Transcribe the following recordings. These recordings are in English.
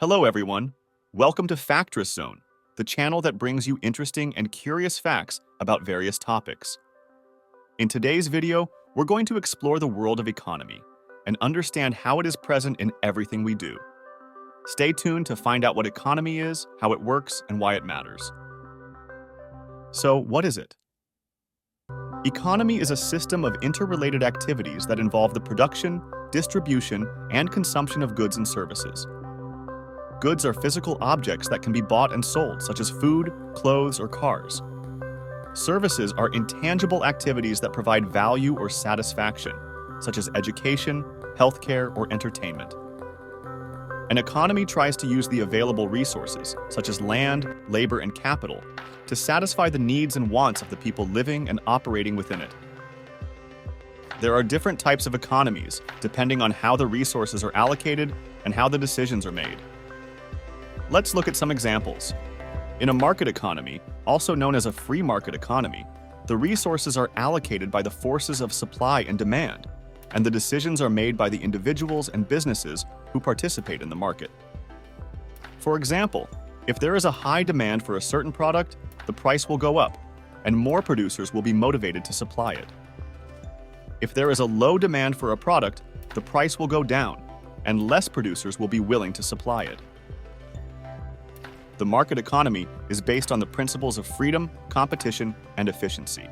Hello, everyone. Welcome to Factrous Zone, the channel that brings you interesting and curious facts about various topics. In today's video, we're going to explore the world of economy and understand how it is present in everything we do. Stay tuned to find out what economy is, how it works, and why it matters. So, what is it? Economy is a system of interrelated activities that involve the production, distribution, and consumption of goods and services. Goods are physical objects that can be bought and sold, such as food, clothes, or cars. Services are intangible activities that provide value or satisfaction, such as education, healthcare, or entertainment. An economy tries to use the available resources, such as land, labor, and capital, to satisfy the needs and wants of the people living and operating within it. There are different types of economies, depending on how the resources are allocated and how the decisions are made. Let's look at some examples. In a market economy, also known as a free market economy, the resources are allocated by the forces of supply and demand, and the decisions are made by the individuals and businesses who participate in the market. For example, if there is a high demand for a certain product, the price will go up, and more producers will be motivated to supply it. If there is a low demand for a product, the price will go down, and less producers will be willing to supply it. The market economy is based on the principles of freedom, competition, and efficiency.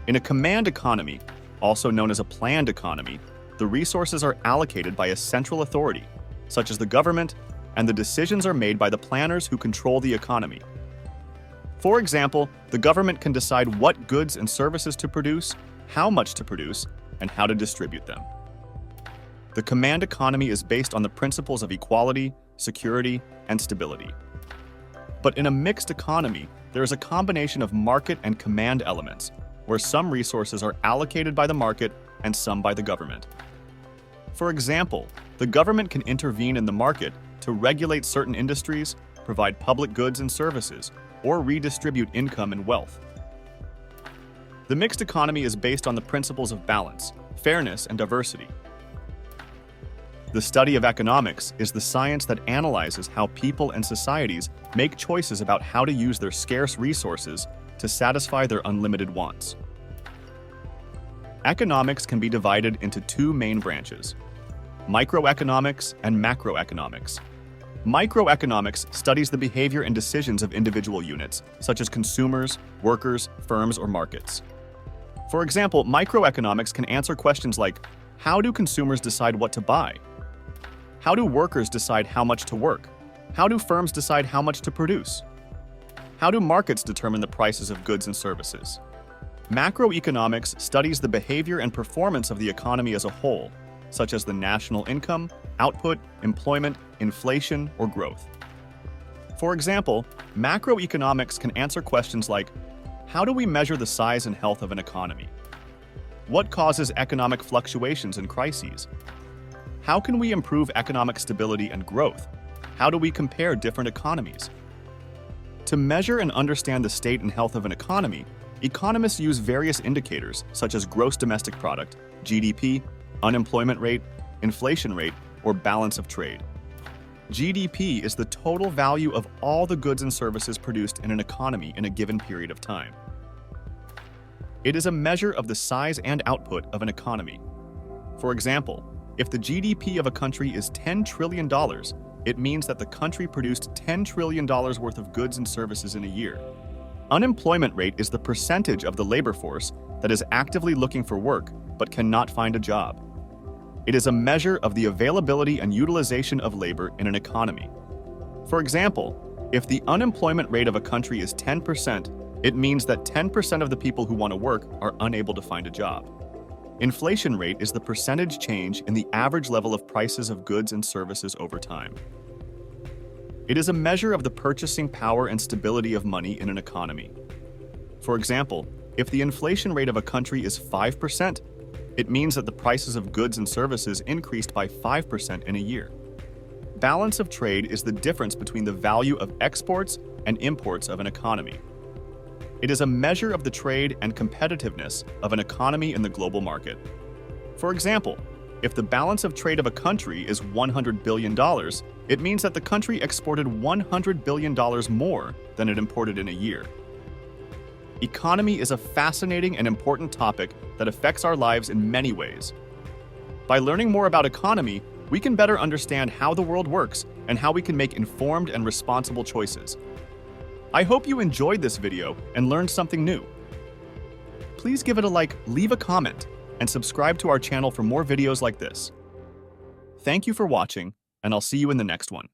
In a command economy, also known as a planned economy, the resources are allocated by a central authority, such as the government, and the decisions are made by the planners who control the economy. For example, the government can decide what goods and services to produce, how much to produce, and how to distribute them. The command economy is based on the principles of equality, security, and stability. But in a mixed economy, there is a combination of market and command elements, where some resources are allocated by the market and some by the government. For example, the government can intervene in the market to regulate certain industries, provide public goods and services, or redistribute income and wealth. The mixed economy is based on the principles of balance, fairness, and diversity. The study of economics is the science that analyzes how people and societies make choices about how to use their scarce resources to satisfy their unlimited wants. Economics can be divided into two main branches: microeconomics and macroeconomics. Microeconomics studies the behavior and decisions of individual units, such as consumers, workers, firms, or markets. For example, microeconomics can answer questions like, how do consumers decide what to buy? How do workers decide how much to work? How do firms decide how much to produce? How do markets determine the prices of goods and services? Macroeconomics studies the behavior and performance of the economy as a whole, such as the national income, output, employment, inflation, or growth. For example, macroeconomics can answer questions like, how do we measure the size and health of an economy? What causes economic fluctuations and crises? How can we improve economic stability and growth? How do we compare different economies? To measure and understand the state and health of an economy, economists use various indicators such as gross domestic product, GDP, unemployment rate, inflation rate, or balance of trade. GDP is the total value of all the goods and services produced in an economy in a given period of time. It is a measure of the size and output of an economy. For example, if the GDP of a country is $10 trillion, it means that the country produced $10 trillion worth of goods and services in a year. Unemployment rate is the percentage of the labor force that is actively looking for work but cannot find a job. It is a measure of the availability and utilization of labor in an economy. For example, if the unemployment rate of a country is 10%, it means that 10% of the people who want to work are unable to find a job. Inflation rate is the percentage change in the average level of prices of goods and services over time. It is a measure of the purchasing power and stability of money in an economy. For example, if the inflation rate of a country is 5%, it means that the prices of goods and services increased by 5% in a year. Balance of trade is the difference between the value of exports and imports of an economy. It is a measure of the trade and competitiveness of an economy in the global market. For example, if the balance of trade of a country is $100 billion, It means that the country exported $100 billion more than it imported in a year. Economy is a fascinating and important topic that affects our lives in many ways. By learning more about economy, we can better understand how the world works and how we can make informed and responsible choices. I hope you enjoyed this video and learned something new. Please give it a like, leave a comment, and subscribe to our channel for more videos like this. Thank you for watching, and I'll see you in the next one.